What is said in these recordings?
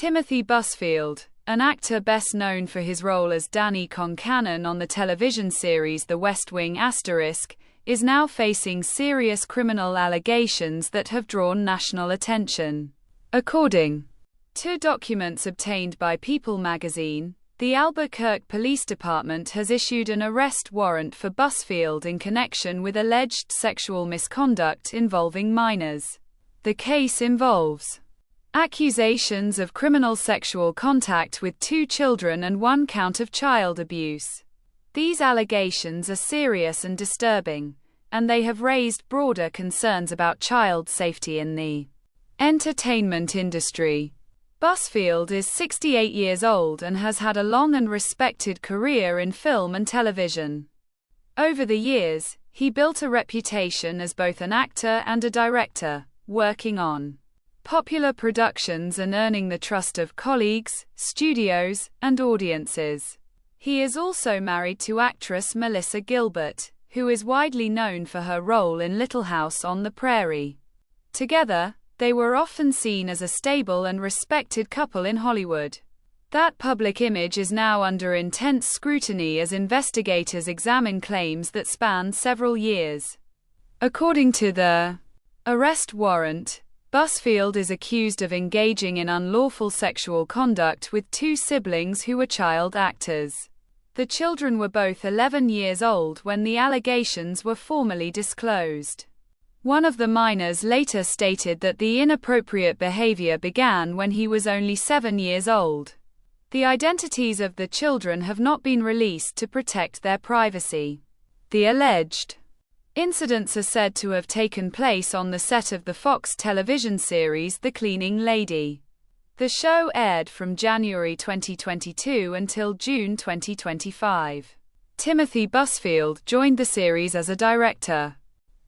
Timothy Busfield, an actor best known for his role as Danny Concannon on the television series The West Wing ***, is now facing serious criminal allegations that have drawn national attention. According to documents obtained by People magazine, the Albuquerque Police Department has issued an arrest warrant for Busfield in connection with alleged sexual misconduct involving minors. The case involves accusations of criminal sexual contact with 2 children and 1 count of child abuse. These allegations are serious and disturbing, and they have raised broader concerns about child safety in the entertainment industry. Busfield is 68 years old and has had a long and respected career in film and television. Over the years, he built a reputation as both an actor and a director, working on popular productions and earning the trust of colleagues, studios, and audiences. He is also married to actress Melissa Gilbert, who is widely known for her role in Little House on the Prairie. Together, they were often seen as a stable and respected couple in Hollywood. That public image is now under intense scrutiny as investigators examine claims that span several years. According to the arrest warrant, Busfield is accused of engaging in unlawful sexual conduct with 2 siblings who were child actors. The children were both 11 years old when the allegations were formally disclosed. One of the minors later stated that the inappropriate behavior began when he was only 7 years old. The identities of the children have not been released to protect their privacy. The alleged incidents are said to have taken place on the set of the Fox television series The Cleaning Lady. The show aired from January 2022 until June 2025. Timothy Busfield joined the series as a director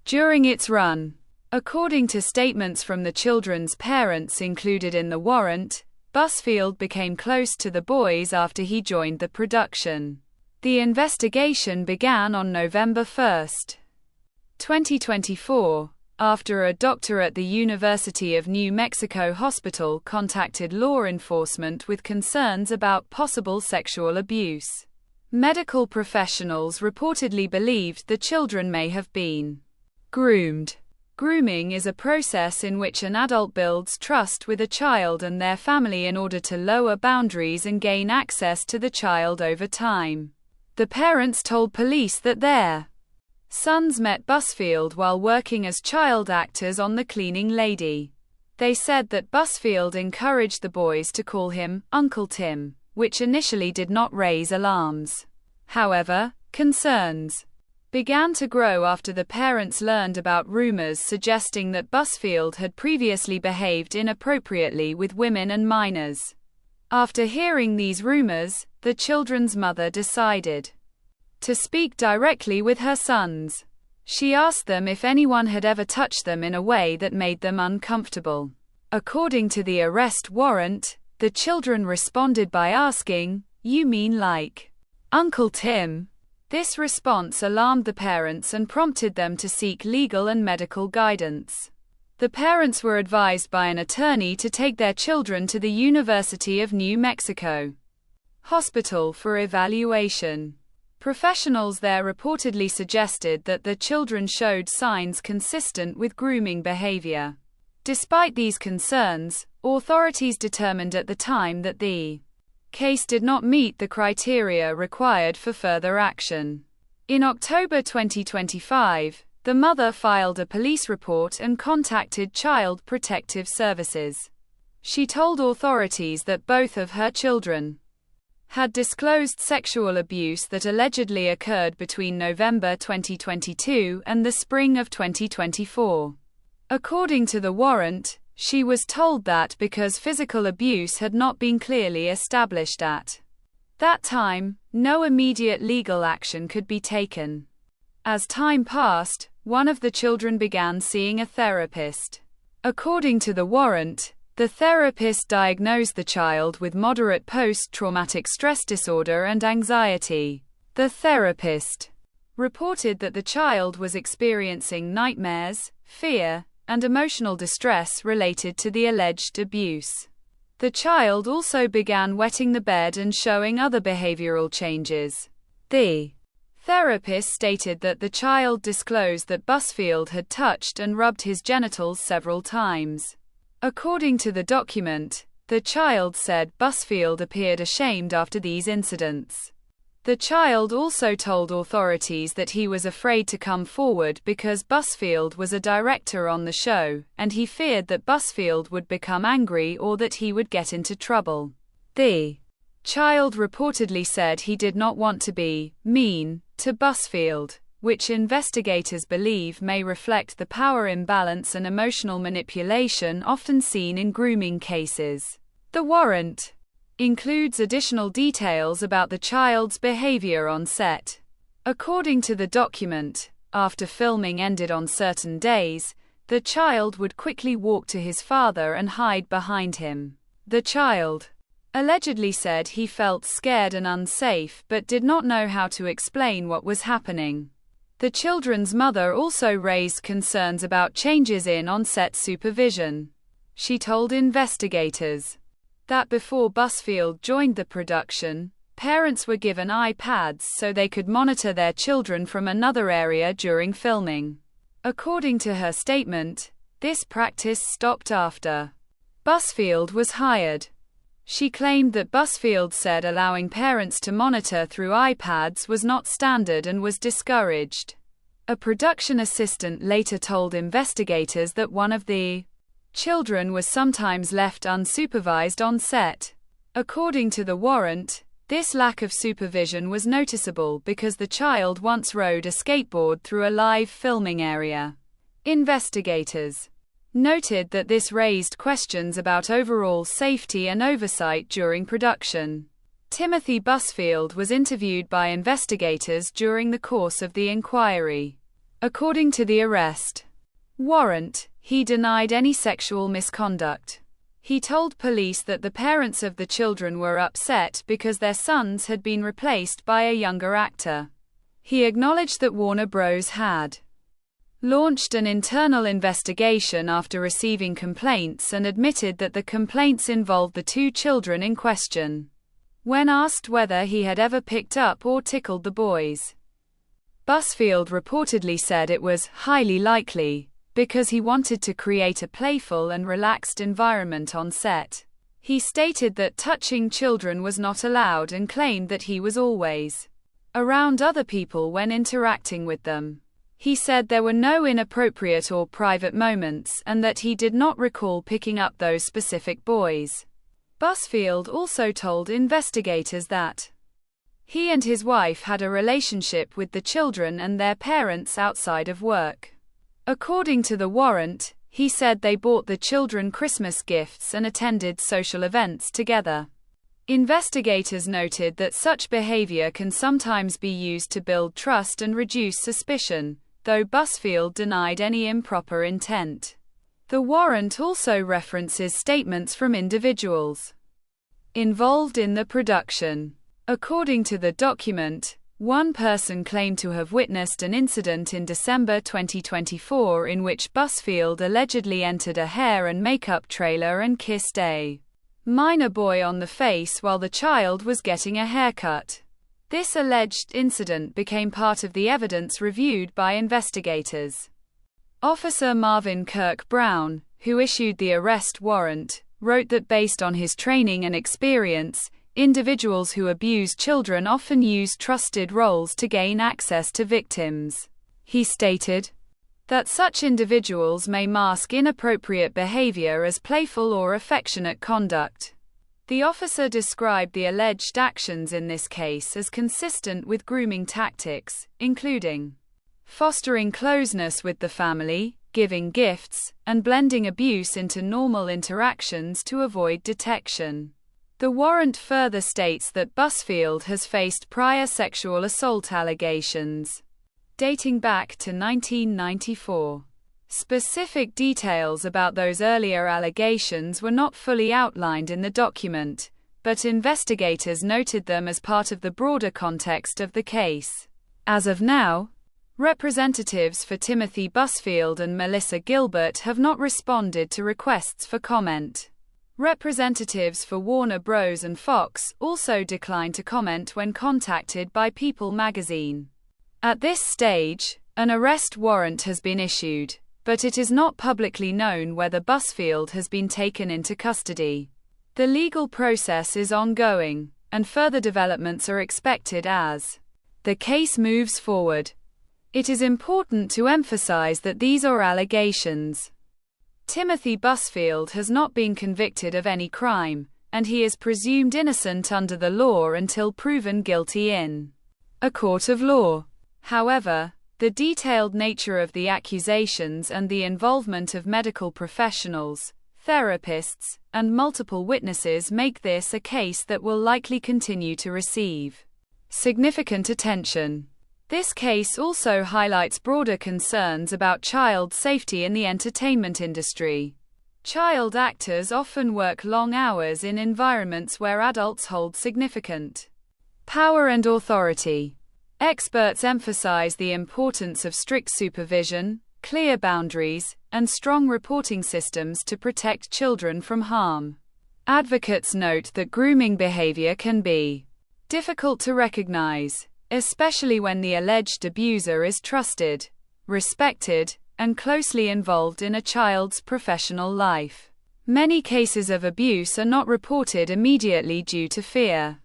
during its run. According to statements from the children's parents included in the warrant, Busfield became close to the boys after he joined the production. The investigation began on November 1, 2024, after a doctor at the University of New Mexico Hospital contacted law enforcement with concerns about possible sexual abuse. Medical professionals reportedly believed the children may have been groomed. Grooming is a process in which an adult builds trust with a child and their family in order to lower boundaries and gain access to the child over time. The parents told police that their sons met Busfield while working as child actors on The Cleaning Lady. They said that Busfield encouraged the boys to call him Uncle Tim, which initially did not raise alarms. However, concerns began to grow after the parents learned about rumors suggesting that Busfield had previously behaved inappropriately with women and minors. After hearing these rumors, the children's mother decided to speak directly with her sons. She asked them if anyone had ever touched them in a way that made them uncomfortable. According to the arrest warrant, the children responded by asking, "You mean like Uncle Tim?" This response alarmed the parents and prompted them to seek legal and medical guidance. The parents were advised by an attorney to take their children to the University of New Mexico Hospital for evaluation. Professionals there reportedly suggested that the children showed signs consistent with grooming behavior. Despite these concerns, authorities determined at the time that the case did not meet the criteria required for further action. In October 2025, the mother filed a police report and contacted Child Protective Services. She told authorities that both of her children had disclosed sexual abuse that allegedly occurred between November 2022 and the spring of 2024. According to the warrant, she was told that because physical abuse had not been clearly established at that time, no immediate legal action could be taken. As time passed, one of the children began seeing a therapist. According to the warrant, the therapist diagnosed the child with moderate post-traumatic stress disorder and anxiety. The therapist reported that the child was experiencing nightmares, fear, and emotional distress related to the alleged abuse. The child also began wetting the bed and showing other behavioral changes. The therapist stated that the child disclosed that Busfield had touched and rubbed his genitals several times. According to the document, the child said Busfield appeared ashamed after these incidents. The child also told authorities that he was afraid to come forward because Busfield was a director on the show, and he feared that Busfield would become angry or that he would get into trouble. The child reportedly said he did not want to be mean to Busfield, which investigators believe may reflect the power imbalance and emotional manipulation often seen in grooming cases. The warrant includes additional details about the child's behavior on set. According to the document, after filming ended on certain days, the child would quickly walk to his father and hide behind him. The child allegedly said he felt scared and unsafe but did not know how to explain what was happening. The children's mother also raised concerns about changes in on-set supervision. She told investigators that before Busfield joined the production, parents were given iPads so they could monitor their children from another area during filming. According to her statement, this practice stopped after Busfield was hired. She claimed that Busfield said allowing parents to monitor through iPads was not standard and was discouraged. A production assistant later told investigators that one of the children was sometimes left unsupervised on set. According to the warrant, this lack of supervision was noticeable because the child once rode a skateboard through a live filming area. Investigators noted that this raised questions about overall safety and oversight during production. Timothy Busfield was interviewed by investigators during the course of the inquiry. According to the arrest warrant, he denied any sexual misconduct. He told police that the parents of the children were upset because their sons had been replaced by a younger actor. He acknowledged that Warner Bros. Had launched an internal investigation after receiving complaints and admitted that the complaints involved the two children in question. When asked whether he had ever picked up or tickled the boys, Busfield reportedly said it was highly likely, because he wanted to create a playful and relaxed environment on set. He stated that touching children was not allowed and claimed that he was always around other people when interacting with them. He said there were no inappropriate or private moments and that he did not recall picking up those specific boys. Busfield also told investigators that he and his wife had a relationship with the children and their parents outside of work. According to the warrant, he said they bought the children Christmas gifts and attended social events together. Investigators noted that such behavior can sometimes be used to build trust and reduce suspicion, though Busfield denied any improper intent. The warrant also references statements from individuals involved in the production. According to the document, one person claimed to have witnessed an incident in December 2024 in which Busfield allegedly entered a hair and makeup trailer and kissed a minor boy on the face while the child was getting a haircut. This alleged incident became part of the evidence reviewed by investigators. Officer Marvin Kirk Brown, who issued the arrest warrant, wrote that based on his training and experience, individuals who abuse children often use trusted roles to gain access to victims. He stated that such individuals may mask inappropriate behavior as playful or affectionate conduct. The officer described the alleged actions in this case as consistent with grooming tactics, including fostering closeness with the family, giving gifts, and blending abuse into normal interactions to avoid detection. The warrant further states that Busfield has faced prior sexual assault allegations dating back to 1994. Specific details about those earlier allegations were not fully outlined in the document, but investigators noted them as part of the broader context of the case. As of now, representatives for Timothy Busfield and Melissa Gilbert have not responded to requests for comment. Representatives for Warner Bros. And Fox also declined to comment when contacted by People magazine. At this stage, an arrest warrant has been issued, but it is not publicly known whether Busfield has been taken into custody. The legal process is ongoing, and further developments are expected as the case moves forward. It is important to emphasize that these are allegations. Timothy Busfield has not been convicted of any crime, and he is presumed innocent under the law until proven guilty in a court of law. However, the detailed nature of the accusations and the involvement of medical professionals, therapists, and multiple witnesses make this a case that will likely continue to receive significant attention. This case also highlights broader concerns about child safety in the entertainment industry. Child actors often work long hours in environments where adults hold significant power and authority. Experts emphasize the importance of strict supervision, clear boundaries, and strong reporting systems to protect children from harm. Advocates note that grooming behavior can be difficult to recognize, especially when the alleged abuser is trusted, respected, and closely involved in a child's professional life. Many cases of abuse are not reported immediately due to fear,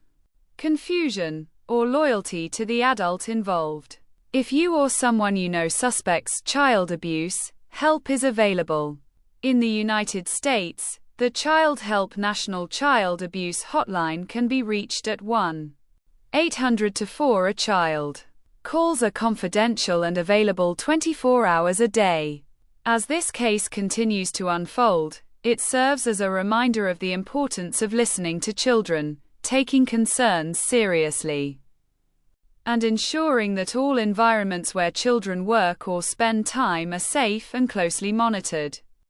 confusion, or loyalty to the adult involved. If you or someone you know suspects child abuse, help is available. In the United States, the Child Help National Child Abuse Hotline can be reached at 1-800-4A-CHILD. Calls are confidential and available 24 hours a day. As this case continues to unfold, it serves as a reminder of the importance of listening to children, taking concerns seriously, and ensuring that all environments where children work or spend time are safe and closely monitored.